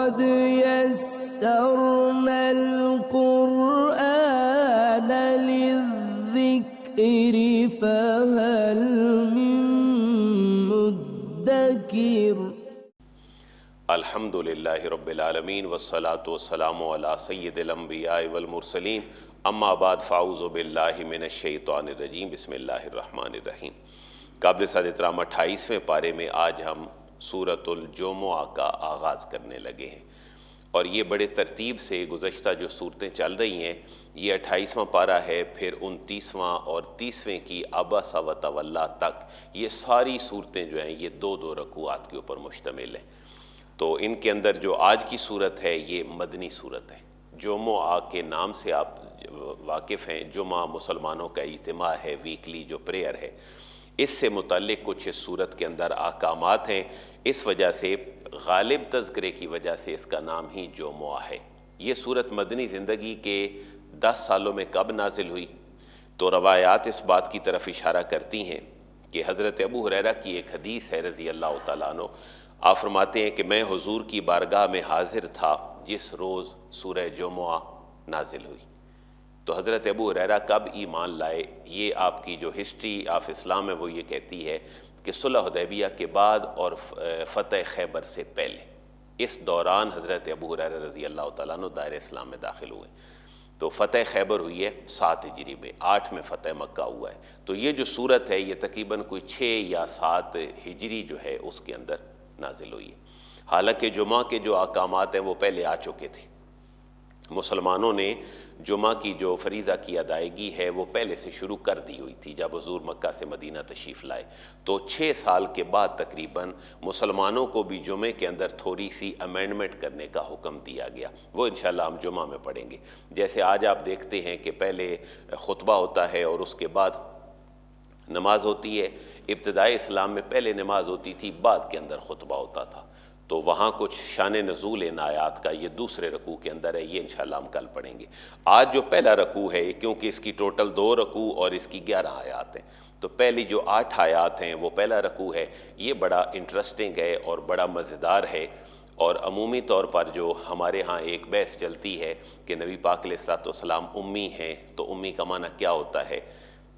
قد يسرنا القرآن للذكر فهل من مدكر۔ الحمد للہ رب العالمین والصلاة والسلام علی سید الانبیاء والمرسلین، اما بعد فاعوذ باللہ من الشیطان الرجیم، بسم اللہ الرحمن الرحیم۔ قابل صد احترام 28ویں پارے میں آج ہم سورۃ الجمعہ کا آغاز کرنے لگے ہیں، اور یہ بڑے ترتیب سے گزشتہ جو صورتیں چل رہی ہیں، یہ 28واں پارہ ہے، پھر 29واں اور 30ویں کی عبس و تولی تک یہ ساری صورتیں جو ہیں یہ دو رکوعات کے اوپر مشتمل ہیں۔ تو ان کے اندر جو آج کی صورت ہے یہ مدنی صورت ہے۔ جمعہ کے نام سے آپ واقف ہیں، جمعہ مسلمانوں کا اجتماع ہے، ویکلی جو پریئر ہے، اس سے متعلق کچھ اس صورت کے اندر احکامات ہیں، اس وجہ سے غالب تذکرے کی وجہ سے اس کا نام ہی جمعہ ہے۔ یہ صورت مدنی زندگی کے 10 سالوں میں کب نازل ہوئی؟ تو روایات اس بات کی طرف اشارہ کرتی ہیں کہ حضرت ابو ہریرہ کی ایک حدیث ہے رضی اللہ تعالیٰ عنہ، آپ فرماتے ہیں کہ میں حضور کی بارگاہ میں حاضر تھا جس روز سورہ جمعہ نازل ہوئی۔ تو حضرت ابو ہریرہ کب ایمان لائے؟ یہ آپ کی جو ہسٹری آف اسلام ہے وہ یہ کہتی ہے کہ صلح حدیبیہ کے بعد اور فتح خیبر سے پہلے، اس دوران حضرت ابو ہریرہ رضی اللہ تعالیٰ عنہ دائرہ اسلام میں داخل ہوئے۔ تو فتح خیبر ہوئی ہے 7 ہجری میں، 8 میں فتح مکہ ہوا ہے۔ تو یہ جو صورت ہے یہ تقریباً کوئی 6 یا 7 ہجری جو ہے اس کے اندر نازل ہوئی ہے۔ حالانکہ جمعہ کے جو احکامات ہیں وہ پہلے آ چکے تھے، مسلمانوں نے جمعہ کی جو فریضہ کی ادائیگی ہے وہ پہلے سے شروع کر دی ہوئی تھی جب حضور مکہ سے مدینہ تشریف لائے۔ تو 6 سال کے بعد تقریباً مسلمانوں کو بھی جمعے کے اندر تھوڑی سی امینڈمنٹ کرنے کا حکم دیا گیا، وہ انشاءاللہ ہم جمعہ میں پڑھیں گے۔ جیسے آج آپ دیکھتے ہیں کہ پہلے خطبہ ہوتا ہے اور اس کے بعد نماز ہوتی ہے، ابتدائی اسلام میں پہلے نماز ہوتی تھی، بعد کے اندر خطبہ ہوتا تھا۔ تو وہاں کچھ شان نزول ان آیات کا یہ دوسرے رکوع کے اندر ہے، یہ انشاءاللہ ہم کل پڑھیں گے۔ آج جو پہلا رکوع ہے، کیونکہ اس کی ٹوٹل 2 رکوع اور اس کی 11 آیات ہیں، تو پہلی جو 8 آیات ہیں وہ پہلا رکوع ہے۔ یہ بڑا انٹرسٹنگ ہے اور بڑا مزیدار ہے، اور عمومی طور پر جو ہمارے ہاں ایک بحث چلتی ہے کہ نبی پاک علیہ السلام امی ہیں، تو امی کا معنی کیا ہوتا ہے؟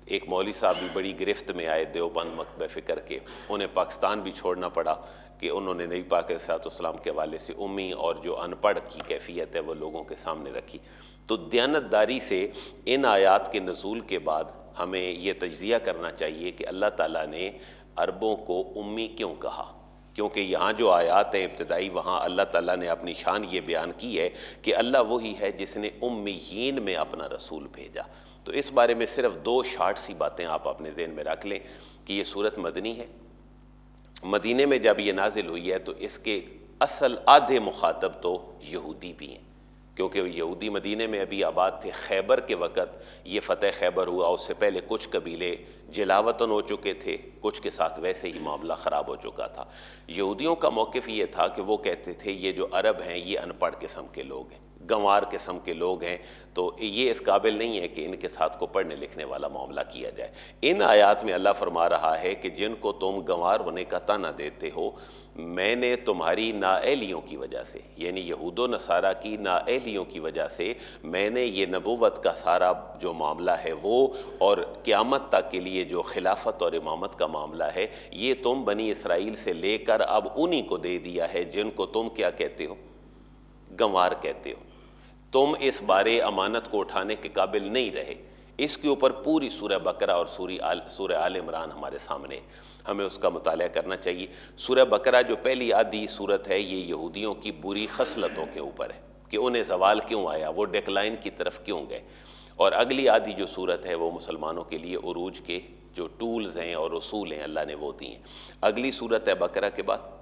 ایک مولوی صاحب بھی بڑی گرفت میں آئے دیوبند مکتبہ فکر کے، انہیں پاکستان بھی چھوڑنا پڑا کہ انہوں نے نبی پاک علیہ السلام کے حوالے سے امی اور جو ان پڑھ کی کیفیت ہے وہ لوگوں کے سامنے رکھی۔ تو دیانتداری سے ان آیات کے نزول کے بعد ہمیں یہ تجزیہ کرنا چاہیے کہ اللہ تعالیٰ نے عربوں کو امی کیوں کہا، کیونکہ یہاں جو آیات ہیں ابتدائی، وہاں اللہ تعالیٰ نے اپنی شان یہ بیان کی ہے کہ اللہ وہی ہے جس نے امیین میں اپنا رسول بھیجا۔ تو اس بارے میں صرف 2 شارٹ سی باتیں آپ اپنے ذہن میں رکھ لیں کہ یہ صورت مدنی ہے۔ مدینے میں جب یہ نازل ہوئی ہے تو اس کے اصل آدھے مخاطب تو یہودی بھی ہیں، کیونکہ یہودی مدینے میں ابھی آباد تھے۔ خیبر کے وقت یہ فتح خیبر ہوا، اس سے پہلے کچھ قبیلے جلاوطن ہو چکے تھے، کچھ کے ساتھ ویسے ہی معاملہ خراب ہو چکا تھا۔ یہودیوں کا موقف یہ تھا کہ وہ کہتے تھے یہ جو عرب ہیں یہ ان پڑھ قسم کے لوگ ہیں، گنوار قسم کے لوگ ہیں، تو یہ اس قابل نہیں ہے کہ ان کے ساتھ کو پڑھنے لکھنے والا معاملہ کیا جائے۔ ان آیات میں اللہ فرما رہا ہے کہ جن کو تم گنوار ہونے کا طعنہ دیتے ہو، میں نے تمہاری نااہلیوں کی وجہ سے، یعنی یہود و نصارہ کی نااہلیوں کی وجہ سے میں نے یہ نبوت کا سارا جو معاملہ ہے وہ، اور قیامت تک کے لیے جو خلافت اور امامت کا معاملہ ہے، یہ تم بنی اسرائیل سے لے کر اب انہی کو دے دیا ہے جن کو تم کیا کہتے ہو؟ گنوار کہتے ہو۔ تم اس بارے امانت کو اٹھانے کے قابل نہیں رہے۔ اس کے اوپر پوری سورہ بقرہ اور سورہ آل عمران ہمارے سامنے، ہمیں اس کا مطالعہ کرنا چاہیے۔ سورہ بقرہ جو پہلی آدھی صورت ہے یہ یہودیوں کی بری خصلتوں کے اوپر ہے کہ انہیں زوال کیوں آیا، وہ ڈیکلائن کی طرف کیوں گئے، اور اگلی آدھی جو صورت ہے وہ مسلمانوں کے لیے عروج کے جو ٹولز ہیں اور اصول ہیں اللہ نے وہ دی ہیں۔ اگلی صورت ہے بقرہ کے بعد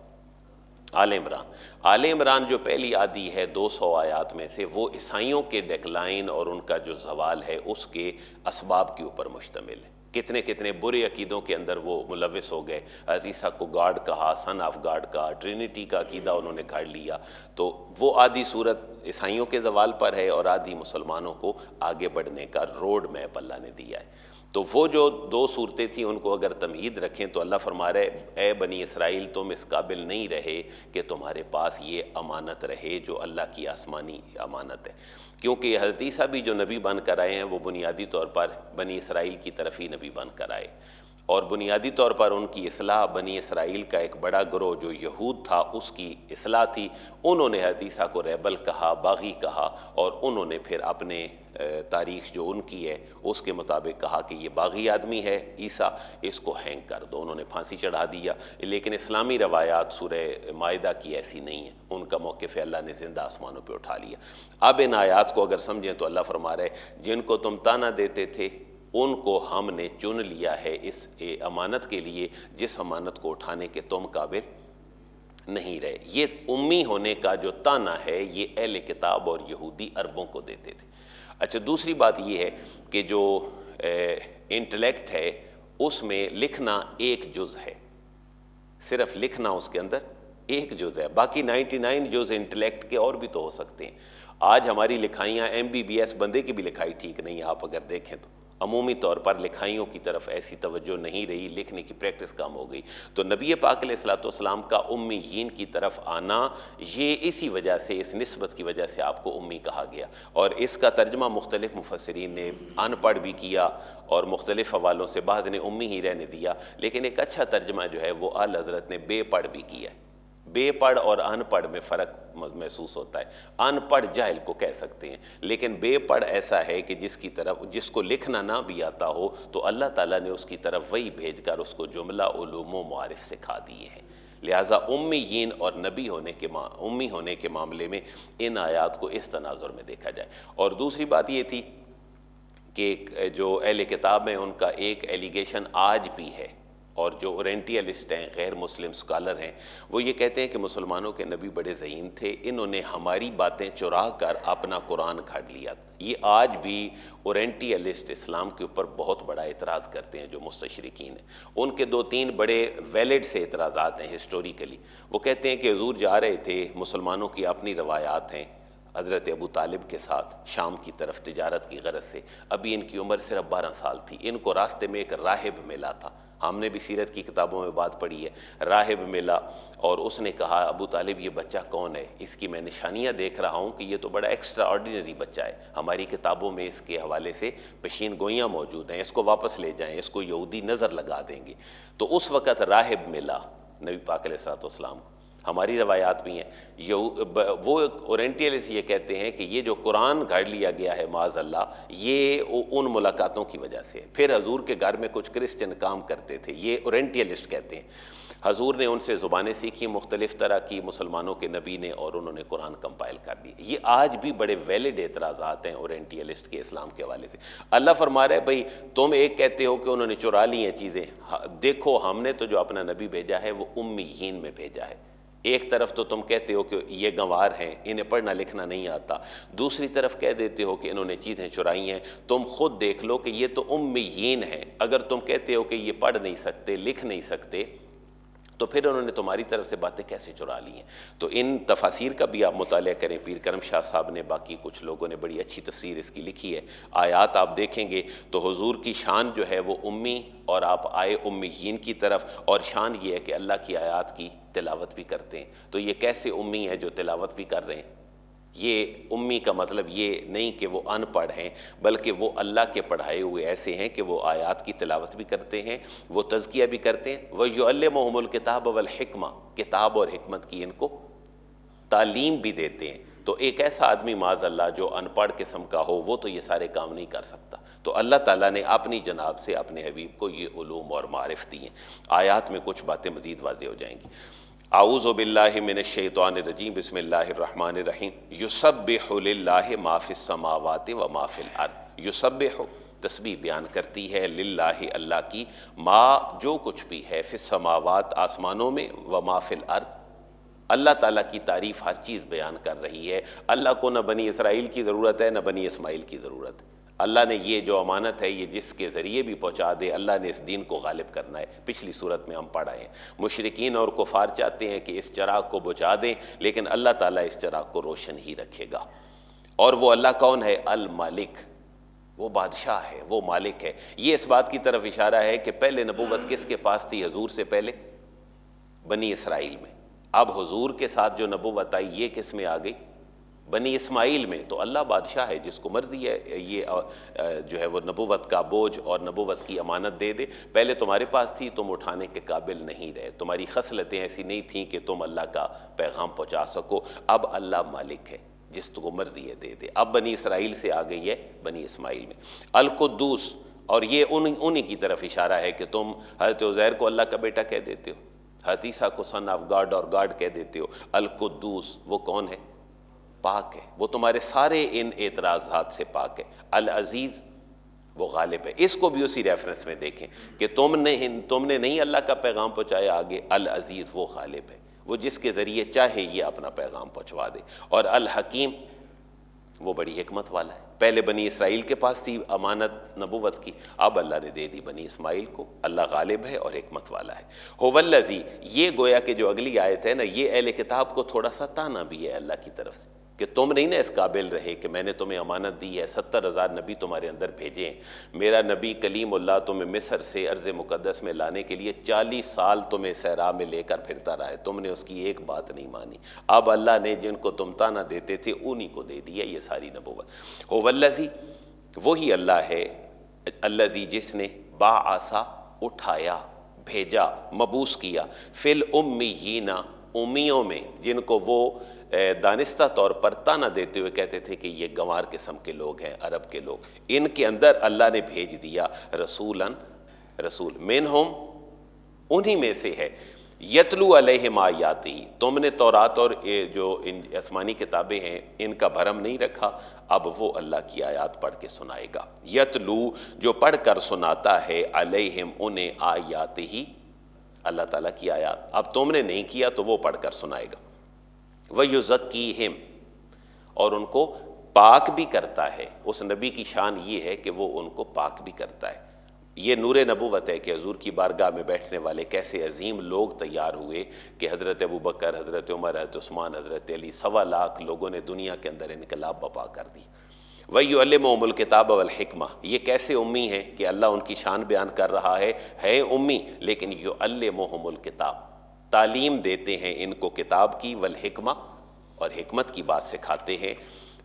آل عمران۔ آل عمران جو پہلی آدھی ہے 200 آیات میں سے، وہ عیسائیوں کے ڈیکلائن اور ان کا جو زوال ہے اس کے اسباب کے اوپر مشتمل ہے۔ کتنے کتنے برے عقیدوں کے اندر وہ ملوث ہو گئے، عیسیٰ کو گاڈ کہا، سن آف گاڈ کہا، ٹرینٹی کا عقیدہ انہوں نے گھڑ لیا۔ تو وہ آدھی صورت عیسائیوں کے زوال پر ہے اور آدھی مسلمانوں کو آگے بڑھنے کا روڈ میپ اللہ نے دیا ہے۔ تو وہ جو دو صورتیں تھیں ان کو اگر تمہید رکھیں تو اللہ فرما رہے اے بنی اسرائیل تم اس قابل نہیں رہے کہ تمہارے پاس یہ امانت رہے جو اللہ کی آسمانی امانت ہے، کیونکہ یہ حضرت عیسیٰ بھی جو نبی بن کر آئے ہیں وہ بنیادی طور پر بنی اسرائیل کی طرف ہی نبی بن کر آئے، اور بنیادی طور پر ان کی اصلاح بنی اسرائیل کا ایک بڑا گروہ جو یہود تھا اس کی اصلاح تھی۔ انہوں نے حضرت عیسیٰ کو ریبل کہا، باغی کہا، اور انہوں نے پھر اپنے تاریخ جو ان کی ہے اس کے مطابق کہا کہ یہ باغی آدمی ہے عیسیٰ، اس کو ہینگ کر دو، انہوں نے پھانسی چڑھا دیا۔ لیکن اسلامی روایات سورہ مائدہ کی ایسی نہیں ہیں، ان کا موقف اللہ نے زندہ آسمانوں پہ اٹھا لیا۔ اب ان آیات کو اگر سمجھیں تو اللہ فرما رہے جن کو تم طعنہ دیتے تھے ان کو ہم نے چن لیا ہے اس امانت کے لیے جس امانت کو اٹھانے کے تم قابل نہیں رہے۔ یہ امی ہونے کا جو طعنہ ہے یہ اہل کتاب اور یہودی عربوں کو دیتے تھے۔ اچھا، دوسری بات یہ ہے کہ جو انٹلیکٹ ہے اس میں لکھنا ایک جز ہے، صرف لکھنا اس کے اندر ایک جز ہے، باقی 99 جز انٹلیکٹ کے اور بھی تو ہو سکتے ہیں۔ آج ہماری لکھائیاں MBBS بندے کی بھی لکھائی ٹھیک نہیں ہے، آپ اگر دیکھیں تو عمومی طور پر لکھائیوں کی طرف ایسی توجہ نہیں رہی، لکھنے کی پریکٹس کم ہو گئی۔ تو نبی پاک علیہ الصلوۃ والسلام کا امیین کی طرف آنا یہ اسی وجہ سے، اس نسبت کی وجہ سے آپ کو امی کہا گیا، اور اس کا ترجمہ مختلف مفسرین نے ان پڑھ بھی کیا اور مختلف حوالوں سے بعض نے امی ہی رہنے دیا، لیکن ایک اچھا ترجمہ جو ہے وہ اعلیٰ حضرت نے بے پڑھ بھی کیا ہے۔ بے پڑھ اور ان پڑھ میں فرق محسوس ہوتا ہے۔ ان پڑھ جاہل کو کہہ سکتے ہیں، لیکن بے پڑھ ایسا ہے کہ جس کو لکھنا نہ بھی آتا ہو تو اللہ تعالیٰ نے اس کی طرف وہی بھیج کر اس کو جملہ علوم و معارف سکھا دیے ہیں۔ لہٰذا امیین اور نبی امی ہونے کے معاملے میں ان آیات کو اس تناظر میں دیکھا جائے۔ اور دوسری بات یہ تھی کہ جو اہل کتاب ہیں ان کا ایک ایلیگیشن آج بھی ہے، اور جو اورینٹیلسٹ ہیں، غیر مسلم سکالر ہیں، وہ یہ کہتے ہیں کہ مسلمانوں کے نبی بڑے ذہین تھے، انہوں نے ہماری باتیں چرا کر اپنا قرآن گھڑ لیا۔ یہ آج بھی اورینٹیلسٹ اسلام کے اوپر بہت بڑا اعتراض کرتے ہیں جو مستشرقین ہیں۔ ان کے 2-3 بڑے ویلڈ سے اعتراضات ہیں ہسٹوریکلی۔ وہ کہتے ہیں کہ حضور جا رہے تھے، مسلمانوں کی اپنی روایات ہیں، حضرت ابو طالب کے ساتھ شام کی طرف تجارت کی غرض سے، ابھی ان کی عمر صرف 12 سال تھی، ان کو راستے میں ایک راہب ملا تھا، ہم نے بھی سیرت کی کتابوں میں بات پڑھی ہے، راہب ملا اور اس نے کہا ابو طالب یہ بچہ کون ہے؟ اس کی میں نشانیاں دیکھ رہا ہوں کہ یہ تو بڑا ایکسٹرا آرڈینری بچہ ہے، ہماری کتابوں میں اس کے حوالے سے پیشین گوئیاں موجود ہیں، اس کو واپس لے جائیں، اس کو یہودی نظر لگا دیں گے۔ تو اس وقت راہب ملا نبی پاک علیہ الصلوۃ والسلام کو، ہماری روایات بھی ہیں۔ وہ اورینٹیلسٹ یہ کہتے ہیں کہ یہ جو قرآن گھڑ لیا گیا ہے معاذ اللہ، یہ ان ملاقاتوں کی وجہ سے۔ پھر حضور کے گھر میں کچھ کرسچن کام کرتے تھے، یہ اورینٹیلسٹ کہتے ہیں، حضور نے ان سے زبانیں سیکھی مختلف طرح کی مسلمانوں کے نبی نے، اور انہوں نے قرآن کمپائل کر دی۔ یہ آج بھی بڑے ویلڈ اعتراضات ہیں اورینٹیلسٹ کے اسلام کے حوالے سے۔ اللہ فرما رہا ہے بھئی تم ایک کہتے ہو کہ انہوں نے چرا لی ہیں چیزیں، دیکھو ہم نے تو جو اپنا نبی بھیجا ہے وہ امیین میں بھیجا ہے۔ ایک طرف تو تم کہتے ہو کہ یہ گنوار ہیں، انہیں پڑھنا لکھنا نہیں آتا، دوسری طرف کہہ دیتے ہو کہ انہوں نے چیزیں چرائی ہیں۔ تم خود دیکھ لو کہ یہ تو امیین ہیں، اگر تم کہتے ہو کہ یہ پڑھ نہیں سکتے، لکھ نہیں سکتے، تو پھر انہوں نے تمہاری طرف سے باتیں کیسے چرا لی ہیں؟ تو ان تفاسیر کا بھی آپ مطالعہ کریں، پیر کرم شاہ صاحب نے، باقی کچھ لوگوں نے بڑی اچھی تفسیر اس کی لکھی ہے۔ آیات آپ دیکھیں گے تو حضور کی شان جو ہے وہ امی، اور آپ آئے امیین کی طرف، اور شان یہ ہے کہ اللہ کی آیات کی تلاوت بھی کرتے ہیں۔ تو یہ کیسے امی ہیں جو تلاوت بھی کر رہے ہیں؟ یہ امی کا مطلب یہ نہیں کہ وہ ان پڑھ ہیں، بلکہ وہ اللہ کے پڑھائے ہوئے ایسے ہیں کہ وہ آیات کی تلاوت بھی کرتے ہیں، وہ تزکیہ بھی کرتے ہیں، وَيُعَلِّمُهُمُ الْكِتَابَ وَالْحِكْمَةَ، کتاب اور حکمت کی ان کو تعلیم بھی دیتے ہیں۔ تو ایک ایسا آدمی معاذ اللہ جو ان پڑھ قسم کا ہو وہ تو یہ سارے کام نہیں کر سکتا۔ تو اللہ تعالیٰ نے اپنی جناب سے اپنے حبیب کو یہ علوم اور معارف دی ہیں۔ آیات میں کچھ باتیں مزید واضح ہو جائیں گی۔ اعوذ باللہ من الشیطان الرجیم، بسم اللہ الرحمن الرحیم۔ یسبح للہ ما فی السماوات و ما فی الارض۔ یسبح تسبیح بیان کرتی ہے للہ اللہ کی، ما جو کچھ بھی ہے، فی السماوات آسمانوں میں، و ما فی الارض اللہ تعالیٰ کی تعریف ہر چیز بیان کر رہی ہے۔ اللہ کو نہ بنی اسرائیل کی ضرورت ہے نہ بنی اسماعیل کی ضرورت ہے۔ اللہ نے یہ جو امانت ہے یہ جس کے ذریعے بھی پہنچا دے، اللہ نے اس دین کو غالب کرنا ہے۔ پچھلی صورت میں ہم پڑھ آئے ہیں، مشرکین اور کفار چاہتے ہیں کہ اس چراغ کو بجھا دیں، لیکن اللہ تعالیٰ اس چراغ کو روشن ہی رکھے گا۔ اور وہ اللہ کون ہے؟ المالک، وہ بادشاہ ہے، وہ مالک ہے۔ یہ اس بات کی طرف اشارہ ہے کہ پہلے نبوت کس کے پاس تھی حضور سے پہلے؟ بنی اسرائیل میں۔ اب حضور کے ساتھ جو نبوت آئی یہ کس میں آ گئی؟ بنی اسماعیل میں۔ تو اللہ بادشاہ ہے، جس کو مرضی ہے یہ جو ہے وہ نبوت کا بوجھ اور نبوت کی امانت دے دے۔ پہلے تمہارے پاس تھی، تم اٹھانے کے قابل نہیں رہے، تمہاری خصلتیں ایسی نہیں تھیں کہ تم اللہ کا پیغام پہنچا سکو۔ اب اللہ مالک ہے، جس کو مرضی ہے دے دے۔ اب بنی اسرائیل سے آ گئی ہے بنی اسماعیل میں۔ القدوس، اور یہ انہی کی طرف اشارہ ہے کہ تم حضرت عزیر کو اللہ کا بیٹا کہہ دیتے ہو، حضرت عیسیٰ کو سن آف گاڈ اور گاڈ کہہ دیتے ہو۔ القدوس وہ کون ہے؟ پاک ہے، وہ تمہارے سارے ان اعتراضات سے پاک ہے۔ العزیز وہ غالب ہے۔ اس کو بھی اسی ریفرنس میں دیکھیں کہ تم نے نہیں اللہ کا پیغام پہنچایا، آگے العزیز وہ غالب ہے، وہ جس کے ذریعے چاہے یہ اپنا پیغام پہنچوا دے۔ اور الحکیم وہ بڑی حکمت والا ہے۔ پہلے بنی اسرائیل کے پاس تھی امانت نبوت کی، اب اللہ نے دے دی بنی اسماعیل کو۔ اللہ غالب ہے اور حکمت والا ہے۔ هو الذی، یہ گویا کہ جو اگلی آیت ہے نا، یہ اہل کتاب کو تھوڑا سا تانا بھی ہے اللہ کی طرف سے کہ تم نہیں نا اس قابل رہے کہ میں نے تمہیں امانت دی ہے، 70,000 نبی تمہارے اندر بھیجے ہیں، میرا نبی کلیم اللہ تمہیں مصر سے ارض مقدس میں لانے کے لیے 40 سال تمہیں صحرا میں لے کر پھرتا رہا ہے، تم نے اس کی ایک بات نہیں مانی۔ اب اللہ نے جن کو تم تانا دیتے تھے انہی کو دے دیا یہ ساری نبوت۔ هو الذی، وہی اللہ ہے، الذی جس نے بعث اٹھایا، بھیجا، مبعوث کیا، فی الامیین امیوں میں، جن کو وہ دانستہ طور پر تانا دیتے ہوئے کہتے تھے کہ یہ گنوار قسم کے لوگ ہیں، عرب کے لوگ، ان کے اندر اللہ نے بھیج دیا رسولاً، رسول، منہم انہی میں سے ہے، یتلو علیہم آیاتہ، تم نے تورات اور جو ان آسمانی کتابیں ہیں ان کا بھرم نہیں رکھا، اب وہ اللہ کی آیات پڑھ کے سنائے گا۔ یتلو جو پڑھ کر سناتا ہے، علیہم انہیں، آیاتہ اللہ تعالیٰ کی آیات، اب تم نے نہیں کیا تو وہ پڑھ کر سنائے گا۔ وَيُزَكِّيهِمْ، اور ان کو پاک بھی کرتا ہے۔ اس نبی کی شان یہ ہے کہ وہ ان کو پاک بھی کرتا ہے۔ یہ نور نبوت ہے کہ حضور کی بارگاہ میں بیٹھنے والے کیسے عظیم لوگ تیار ہوئے کہ حضرت ابوبکر، حضرت عمر، حضرت عثمان، حضرت علی، 1.25 لوگوں نے دنیا کے اندر انقلاب برپا کر دی۔ وَيُعَلِّمُهُمُ الْكِتَابَ وَالْحِكْمَةَ، یہ کیسے امی ہیں کہ اللہ ان کی شان بیان کر رہا ہے امی، لیکن يُعَلِّمُهُمُ الْكِتَابَ، تعلیم دیتے ہیں ان کو کتاب کی، والحکمہ اور حکمت کی بات سکھاتے ہیں۔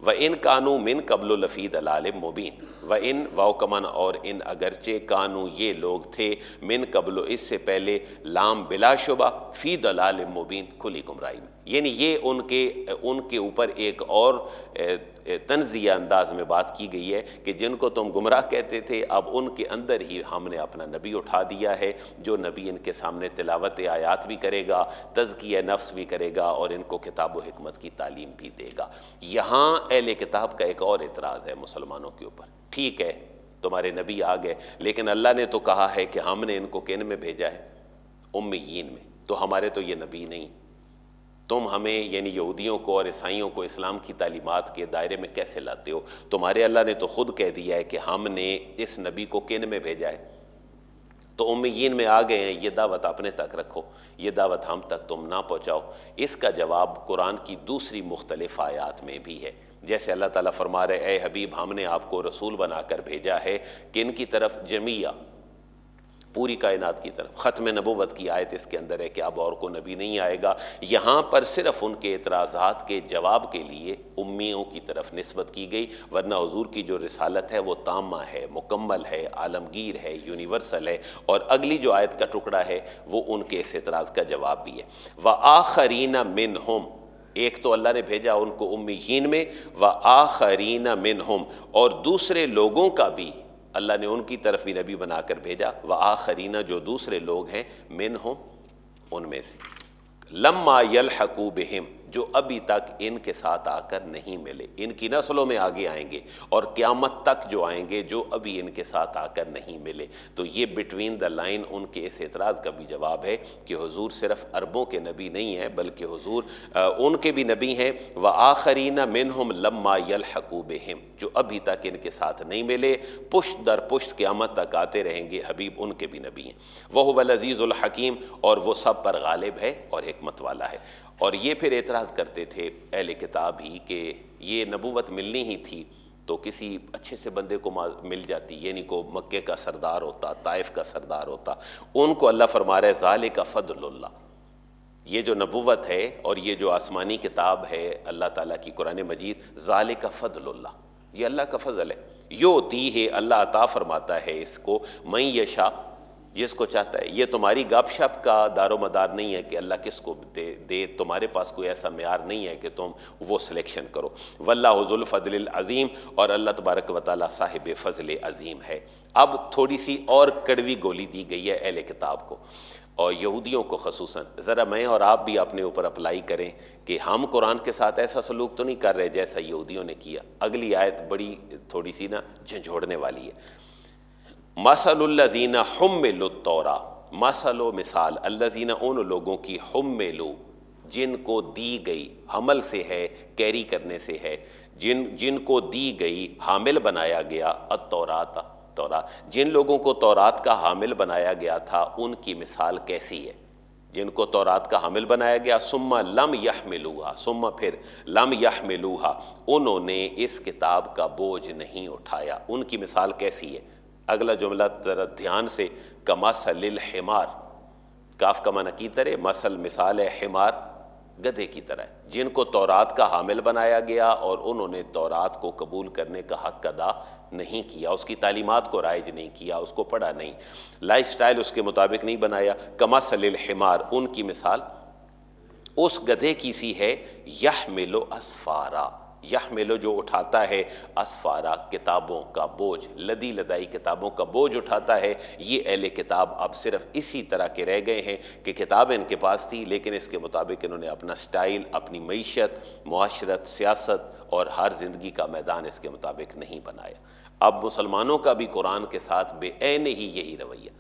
وَإِن كَانُوا مِن قَبْلُ لَفِي ضَلَالٍ مُبِينٍ، وَإِن واؤ اور ان اگرچہ کانو یہ لوگ تھے، من قبل اس سے پہلے، لام بلا شبہ، فی ضلال مبین کھلی گمراہی میں، یعنی یہ ان کے اوپر ایک اور تنزیہ انداز میں بات کی گئی ہے کہ جن کو تم گمراہ کہتے تھے اب ان کے اندر ہی ہم نے اپنا نبی اٹھا دیا ہے، جو نبی ان کے سامنے تلاوت آیات بھی کرے گا، تزکیہ نفس بھی کرے گا، اور ان کو کتاب و حکمت کی تعلیم بھی دے گا۔ یہاں اہل کتاب کا ایک اور اعتراض ہے مسلمانوں کے اوپر، ٹھیک ہے تمہارے نبی آ گئے، لیکن اللہ نے تو کہا ہے کہ ہم نے ان کو کن میں بھیجا ہے؟ امیین میں، تو ہمارے تو یہ نبی نہیں، تم ہمیں یعنی یہودیوں کو اور عیسائیوں کو اسلام کی تعلیمات کے دائرے میں کیسے لاتے ہو؟ تمہارے اللہ نے تو خود کہہ دیا ہے کہ ہم نے اس نبی کو کن میں بھیجا ہے؟ تو امیین میں آ گئے ہیں، یہ دعوت اپنے تک رکھو، یہ دعوت ہم تک تم نہ پہنچاؤ۔ اس کا جواب قرآن کی دوسری مختلف آیات میں بھی ہے، جیسے اللہ تعالیٰ فرما رہے اے حبیب ہم نے آپ کو رسول بنا کر بھیجا ہے، کن کی طرف؟ جمیعہ، پوری کائنات کی طرف۔ ختم نبوت کی آیت اس کے اندر ہے کہ اب اور کو نبی نہیں آئے گا۔ یہاں پر صرف ان کے اعتراضات کے جواب کے لیے امیوں کی طرف نسبت کی گئی، ورنہ حضور کی جو رسالت ہے وہ تامہ ہے، مکمل ہے، عالمگیر ہے، یونیورسل ہے، اور اگلی جو آیت کا ٹکڑا ہے وہ ان کے اس اعتراض کا جواب بھی ہے۔ وَآخَرِينَ مِنْهُمْ، ایک تو اللہ نے بھیجا ان کو امیین میں، وَآخَرِينَ مِنْهُمْ، اور دوسرے لوگوں کا بھی اللہ نے ان کی طرف بھی نبی بنا کر بھیجا، وآخرین جو دوسرے لوگ ہیں، منہم ان میں سے، لما یلحقوا بہم جو ابھی تک ان کے ساتھ آ کر نہیں ملے، ان کی نسلوں میں آگے آئیں گے، اور قیامت تک جو آئیں گے جو ابھی ان کے ساتھ آ کر نہیں ملے۔ تو یہ بٹوین دا لائن ان کے اس اعتراض کا بھی جواب ہے کہ حضور صرف عربوں کے نبی نہیں ہیں بلکہ حضور ان کے بھی نبی ہیں۔ وآخرین منہم لما یلحقوا بہم جو ابھی تک ان کے ساتھ نہیں ملے، پشت در پشت قیامت تک آتے رہیں گے، حبیب ان کے بھی نبی ہیں۔ وہو العزیز الحکیم، اور وہ سب پر غالب ہے اور حکمت والا ہے۔ اور یہ پھر اعتراض کرتے تھے اہل کتاب ہی کہ یہ نبوت ملنی ہی تھی تو کسی اچھے سے بندے کو مل جاتی، یعنی کو مکے کا سردار ہوتا، طائف کا سردار ہوتا. ان کو اللہ فرما رہا ہے ذالک فضل اللہ. یہ جو نبوت ہے اور یہ جو آسمانی کتاب ہے اللہ تعالیٰ کی قرآن مجید، ذالک فضل اللہ، یہ اللہ کا فضل ہے. یؤتی ہے، اللہ عطا فرماتا ہے اس کو، من یشاء، جس کو چاہتا ہے. یہ تمہاری گپ شپ کا دار و مدار نہیں ہے کہ اللہ کس کو دے، تمہارے پاس کوئی ایسا معیار نہیں ہے کہ تم وہ سلیکشن کرو. واللہ ذو الفضل العظیم، اور اللہ تبارک و تعالیٰ صاحب فضل عظیم ہے. اب تھوڑی سی اور کڑوی گولی دی گئی ہے اہل کتاب کو اور یہودیوں کو خصوصاً. ذرا میں اور آپ بھی اپنے اوپر اپلائی کریں کہ ہم قرآن کے ساتھ ایسا سلوک تو نہیں کر رہے جیسا یہودیوں نے کیا. اگلی آیت بڑی تھوڑی سی نا جھنجھوڑنے والی ہے. مثل الذین حملوا التوراۃ، مثل و مثال، الذین ان لوگوں کی حملوا جن کو دی گئی، حمل سے ہے کیری کرنے سے ہے، جن کو دی گئی، حامل بنایا گیا، التورات، تورات، جن لوگوں کو تورات کا حامل بنایا گیا تھا ان کی مثال کیسی ہے؟ جن کو تورات کا حامل بنایا گیا، ثم لم یحملوها، ثم پھر لم یحملوها، انہوں نے اس کتاب کا بوجھ نہیں اٹھایا، ان کی مثال کیسی ہے؟ اگلا جملہ ذرا دھیان سے، کمثل الحمار، کاف کا معنی کی طرح، مثل مثال ہے، حمار گدھے کی طرح. جن کو تورات کا حامل بنایا گیا اور انہوں نے تورات کو قبول کرنے کا حق ادا نہیں کیا، اس کی تعلیمات کو رائج نہیں کیا، اس کو پڑھا نہیں، لائف سٹائل اس کے مطابق نہیں بنایا. کمثل الحمار، ان کی مثال اس گدھے کی سی ہے، یحمل اسفارا، یحمل جو اٹھاتا ہے، اسفارا کتابوں کا بوجھ، لدی لدائی کتابوں کا بوجھ اٹھاتا ہے. یہ اہل کتاب اب صرف اسی طرح کے رہ گئے ہیں کہ کتابیں ان کے پاس تھی لیکن اس کے مطابق انہوں نے اپنا سٹائل، اپنی معیشت، معاشرت، سیاست اور ہر زندگی کا میدان اس کے مطابق نہیں بنایا. اب مسلمانوں کا بھی قرآن کے ساتھ بے عین ہی یہی رویہ.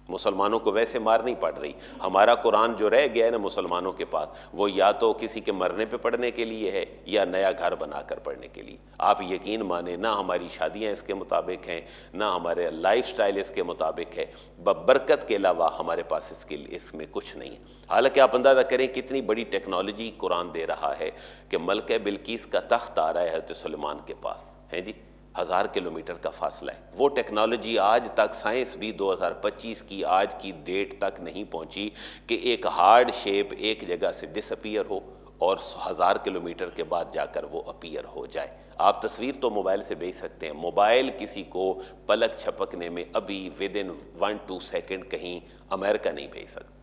مسلمانوں کو ویسے مار نہیں پڑ رہی. ہمارا قرآن جو رہ گیا ہے نا مسلمانوں کے پاس، وہ یا تو کسی کے مرنے پہ پڑھنے کے لیے ہے یا نیا گھر بنا کر پڑھنے کے لیے. آپ یقین مانیں، نہ ہماری شادیاں اس کے مطابق ہیں، نہ ہمارے لائف سٹائل اس کے مطابق ہے. برکت کے علاوہ ہمارے پاس اس میں کچھ نہیں ہے. حالانکہ آپ اندازہ کریں کتنی بڑی ٹیکنالوجی قرآن دے رہا ہے کہ ملکہ بلقیس کا تخت آ رہا ہے حضرت سلیمان کے پاس، ہیں جی، 1000 کلومیٹر کا فاصلہ ہے. وہ ٹیکنالوجی آج تک، سائنس بھی 2025 کی آج کی ڈیٹ تک نہیں پہنچی کہ ایک ہارڈ شیپ ایک جگہ سے ڈس اپیئر ہو اور 1000 کلومیٹر کے بعد جا کر وہ اپیئر ہو جائے. آپ تصویر تو موبائل سے بھیج سکتے ہیں، موبائل کسی کو پلک چھپکنے میں ابھی ودن 1-2 سیکنڈ کہیں امریکہ نہیں بھیج سکتے.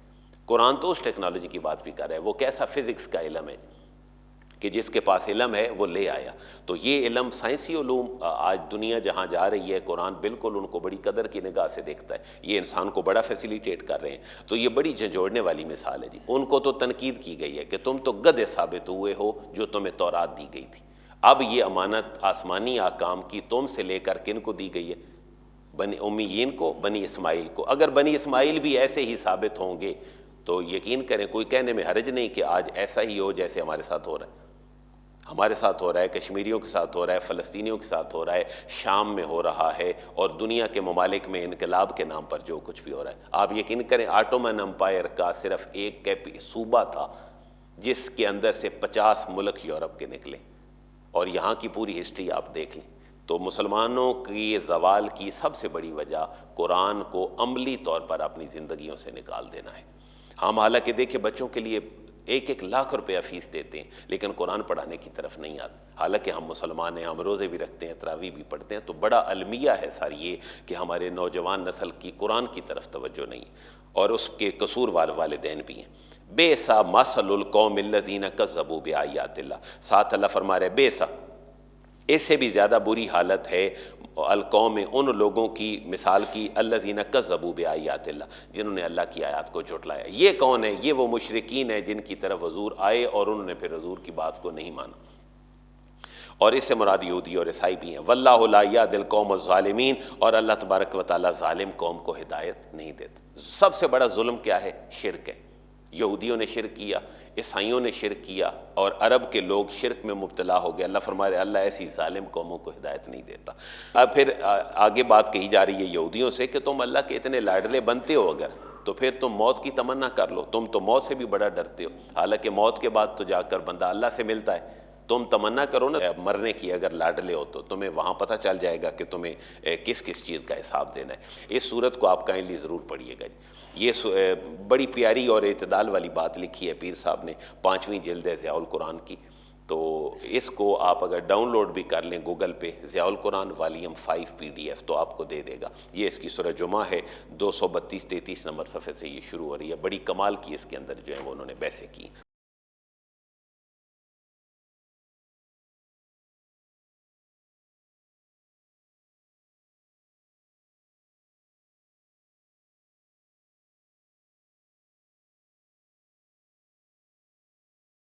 قرآن تو اس ٹیکنالوجی کی بات بھی کر رہا ہے. وہ کیسا فزکس کا علم ہے کہ جس کے پاس علم ہے وہ لے آیا. تو یہ علم، سائنسی علوم، آج دنیا جہاں جا رہی ہے قرآن بالکل ان کو بڑی قدر کی نگاہ سے دیکھتا ہے. یہ انسان کو بڑا فیسیلیٹیٹ کر رہے ہیں. تو یہ بڑی جھنجھوڑنے والی مثال ہے جی. ان کو تو تنقید کی گئی ہے کہ تم تو گدھے ثابت ہوئے ہو جو تمہیں تورات دی گئی تھی. اب یہ امانت آسمانی احکام کی تم سے لے کر کن کو دی گئی ہے؟ بنی امیین کو، بنی اسماعیل کو. اگر بنی اسماعیل بھی ایسے ہی ثابت ہوں گے تو یقین کریں کوئی کہنے میں حرج نہیں کہ آج ایسا ہی ہو جیسے ہمارے ساتھ ہو رہا ہے. ہمارے ساتھ ہو رہا ہے، کشمیریوں کے ساتھ ہو رہا ہے، فلسطینیوں کے ساتھ ہو رہا ہے، شام میں ہو رہا ہے، اور دنیا کے ممالک میں انقلاب کے نام پر جو کچھ بھی ہو رہا ہے. آپ یقین کریں آٹومن امپائر کا صرف ایک صوبہ تھا جس کے اندر سے 50 ملک یورپ کے نکلے، اور یہاں کی پوری ہسٹری آپ دیکھ لیں. تو مسلمانوں کی زوال کی سب سے بڑی وجہ قرآن کو عملی طور پر اپنی زندگیوں سے نکال دینا ہے. ہم حالانکہ دیکھیں بچوں کے لیے 1-1 لاکھ روپیہ فیس دیتے ہیں لیکن قرآن پڑھانے کی طرف نہیں آتے. حالانکہ ہم مسلمان ہیں، ہم روزے بھی رکھتے ہیں، تراویح بھی پڑھتے ہیں. تو بڑا المیہ ہے ساری یہ کہ ہمارے نوجوان نسل کی قرآن کی طرف توجہ نہیں، اور اس کے قصور والدین بھی ہیں. بیسا مثل القوم الذین کذبوا بآیات اللہ. ساتھ اللہ فرما رہے بیسا، اس سے بھی زیادہ بری حالت ہے القوم، ان لوگوں کی مثال کی، الذین کذبوا بآیات اللہ، جنہوں نے اللہ کی آیات کو جھٹلایا. یہ کون ہے؟ یہ وہ مشرکین ہیں جن کی طرف حضور آئے اور انہوں نے پھر حضور کی بات کو نہیں مانا. اور اس سے مراد یہودی اور عیسائی بھی ہیں. واللہ لا یہدی القوم الظالمین، اور اللہ تبارک و تعالیٰ ظالم قوم کو ہدایت نہیں دیتا. سب سے بڑا ظلم کیا ہے؟ شرک ہے. یہودیوں نے شرک کیا، عیسائیوں نے شرک کیا، اور عرب کے لوگ شرک میں مبتلا ہو گئے. اللہ فرما رہے اللہ ایسی ظالم قوموں کو ہدایت نہیں دیتا. اب پھر آگے بات کہی جا رہی ہے یہودیوں سے کہ تم اللہ کے اتنے لاڈلے بنتے ہو اگر، تو پھر تم موت کی تمنا کر لو. تم تو موت سے بھی بڑا ڈرتے ہو، حالانکہ موت کے بعد تو جا کر بندہ اللہ سے ملتا ہے. تم تمنا کرو نا مرنے کی، اگر لاڈلے ہو تو تمہیں وہاں پتہ چل جائے گا کہ تمہیں کس کس چیز کا حساب دینا ہے۔ اس صورت کو آپ کائنڈلی ضرور پڑھیے گا۔ یہ بڑی پیاری اور اعتدال والی بات لکھی ہے پیر صاحب نے، 5ویں جلد ہے ضیاء القرآن کی۔ تو اس کو آپ اگر ڈاؤن لوڈ بھی کر لیں گوگل پہ، ضیاء القرآن والیوم 5 PDF، تو آپ کو دے دے گا۔ یہ اس کی سورہ جمعہ ہے، 232-33 نمبر صفحے سے یہ شروع ہو رہی ہے۔ بڑی کمال کی اس کے اندر جو ہے وہ انہوں نے بحثیں کی۔